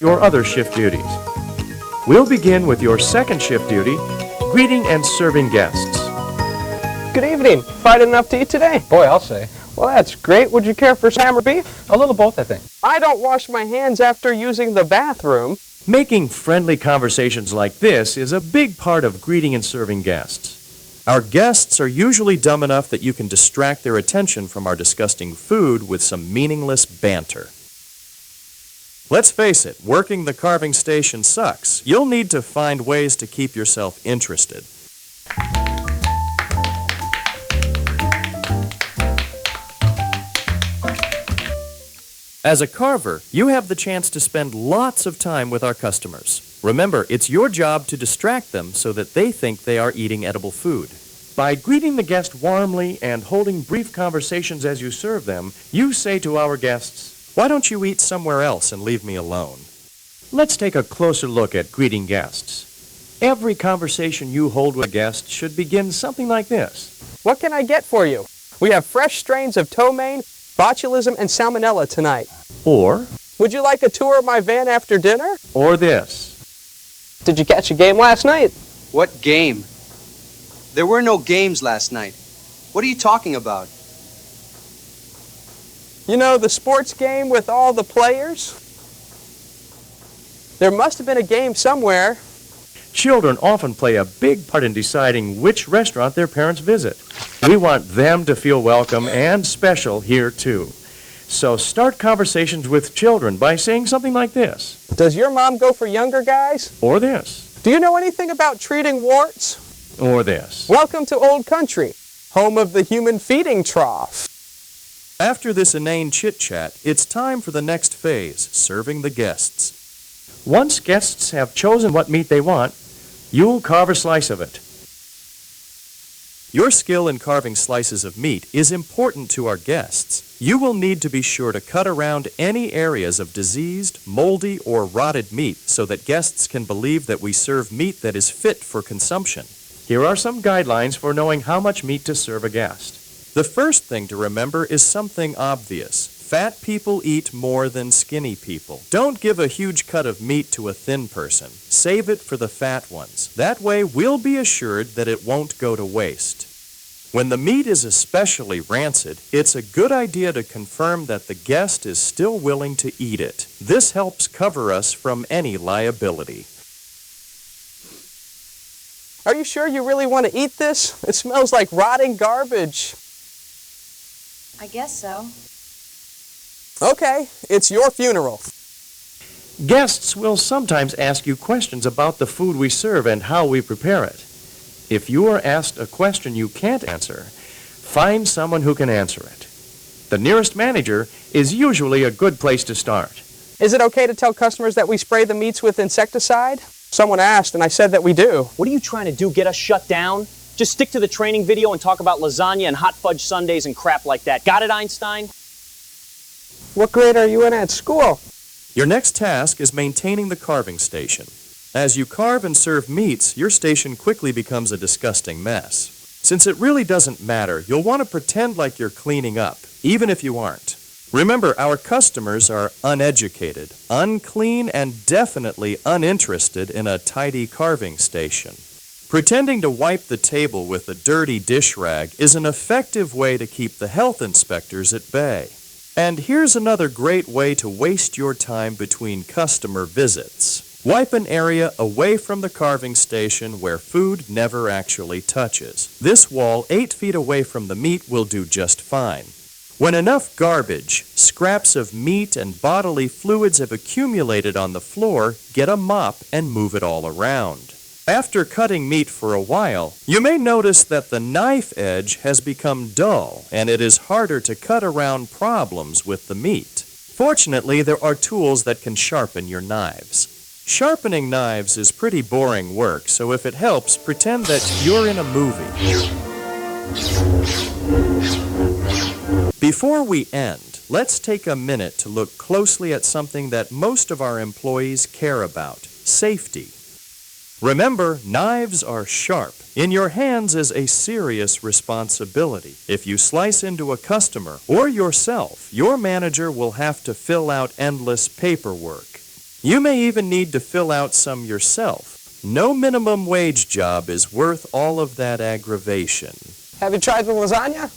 your other shift duties. We'll begin with your second shift duty, greeting and serving guests. Good evening. Friday enough to eat today? Boy, I'll say. Well, that's great. Would you care for ham or beef? A little both, I think. I don't wash my hands after using the bathroom. Making friendly conversations like this is a big part of greeting and serving guests. Our guests are usually dumb enough that you can distract their attention from our disgusting food with some meaningless banter. Let's face it, working the carving station sucks. You'll need to find ways to keep yourself interested. As a carver, you have the chance to spend lots of time with our customers. Remember, it's your job to distract them so that they think they are eating edible food. By greeting the guest warmly and holding brief conversations as you serve them, you say to our guests, "Why don't you eat somewhere else and leave me alone?" Let's take a closer look at greeting guests. Every conversation you hold with a guest should begin something like this. What can I get for you? We have fresh strains of ptomaine, botulism, and salmonella tonight. Or Would you like a tour of my van after dinner? this. Did you catch a game last night? What game? There were no games last night. What are you talking about? You know, the sports game with all the players? There must have been a game somewhere. Children often play a big part in deciding which restaurant their parents visit. We want them to feel welcome and special here, too. So start conversations with children by saying something like this. Does your mom go for younger guys? Or this. Do you know anything about treating warts? Or this. Welcome to Old Country, home of the human feeding trough. After this inane chit-chat, it's time for the next phase, serving the guests. Once guests have chosen what meat they want, you'll carve a slice of it. Your skill in carving slices of meat is important to our guests. You will need to be sure to cut around any areas of diseased, moldy, or rotted meat so that guests can believe that we serve meat that is fit for consumption. Here are some guidelines for knowing how much meat to serve a guest. The first thing to remember is something obvious. Fat people eat more than skinny people. Don't give a huge cut of meat to a thin person. Save it for the fat ones. That way, we'll be assured that it won't go to waste. When the meat is especially rancid, it's a good idea to confirm that the guest is still willing to eat it. This helps cover us from any liability. Are you sure you really want to eat this? It smells like rotting garbage. I guess so. Okay, it's your funeral. Guests will sometimes ask you questions about the food we serve and how we prepare it. If you are asked a question you can't answer, find someone who can answer it. The nearest manager is usually a good place to start. Is it okay to tell customers that we spray the meats with insecticide? Someone asked, and I said that we do. What are you trying to do, get us shut down? Just stick to the training video and talk about lasagna and hot fudge sundaes and crap like that. Got it, Einstein? What grade are you in at school? Your next task is maintaining the carving station. As you carve and serve meats, your station quickly becomes a disgusting mess. Since it really doesn't matter, you'll want to pretend like you're cleaning up, even if you aren't. Remember, our customers are uneducated, unclean, and definitely uninterested in a tidy carving station. Pretending to wipe the table with a dirty dish rag is an effective way to keep the health inspectors at bay. And here's another great way to waste your time between customer visits. Wipe an area away from the carving station where food never actually touches. This wall 8 feet away from the meat will do just fine. When enough garbage, scraps of meat, and bodily fluids have accumulated on the floor, get a mop and move it all around. After cutting meat for a while, you may notice that the knife edge has become dull and it is harder to cut around problems with the meat. Fortunately, there are tools that can sharpen your knives. Sharpening knives is pretty boring work, so if it helps, pretend that you're in a movie. Before we end, let's take a minute to look closely at something that most of our employees care about: safety. Remember, knives are sharp. In your hands is a serious responsibility. If you slice into a customer or yourself, your manager will have to fill out endless paperwork. You may even need to fill out some yourself. No minimum wage job is worth all of that aggravation. Have you tried the lasagna?